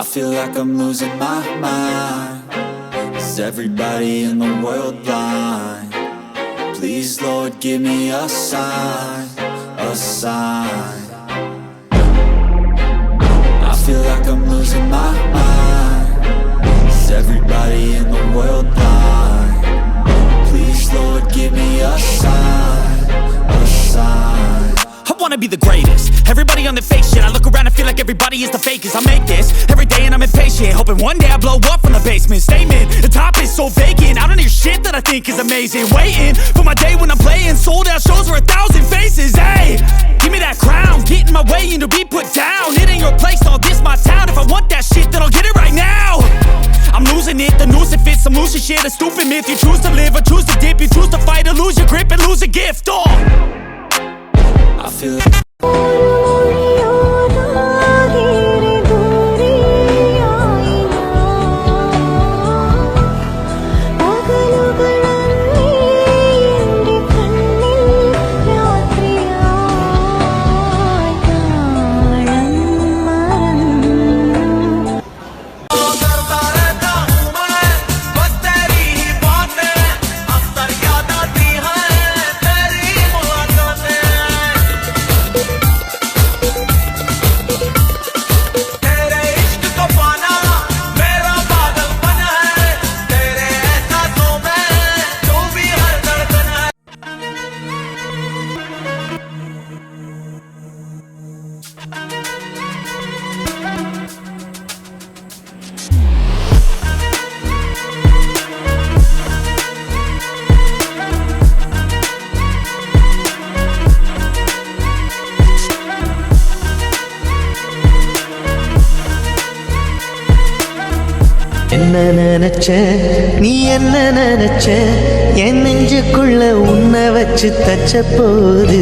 I feel like I'm losing my mind. Is everybody in the world blind? Please, Lord, give me a sign, a sign. I feel like I'm losing my mind. Is everybody in the world blind? Please, Lord, give me a sign, a sign. I wanna be the greatest. Everybody on the fake shit. I look around and feel like everybody is the fakest. I make this every day and I'm impatient, hoping one day I blow up from the basement. Statement, the top is so vacant. I don't hear shit that I think is amazing. Waiting for my day when I'm playing sold out shows for 1,000 faces. Hey, give me that crown, get in my way and to be put down. It ain't your place, all this my town. If I want that shit, then I'll get it right now. I'm losing it, the noose it fits. I'm losing shit, a stupid myth. You choose to live or choose to dip. You choose to fight or lose your grip and lose a gift. Oh, I feel like என்ன நினைச்ச நீ என்ன நினைச்ச என் நெஞ்சுக்குள்ள உன்னை வச்சு தச்ச போது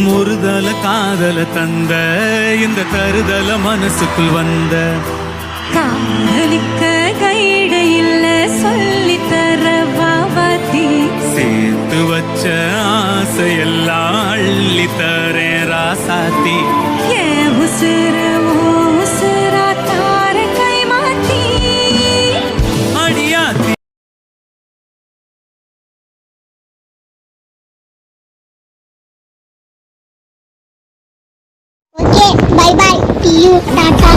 முறுதல காதல தந்த இந்த தருதல மனசுக்குள் வந்த காதலிக்க கைடு இல்ல சொல்லி தர பாபாத்தி சேர்த்து வச்ச ஆசையெல்லாம் அள்ளி தரேன் ராசாத்தி ஏன் உசுறு உசுரா தார கை மாத்தி அடியாத்தி. Okay, bye bye. See you. Tata.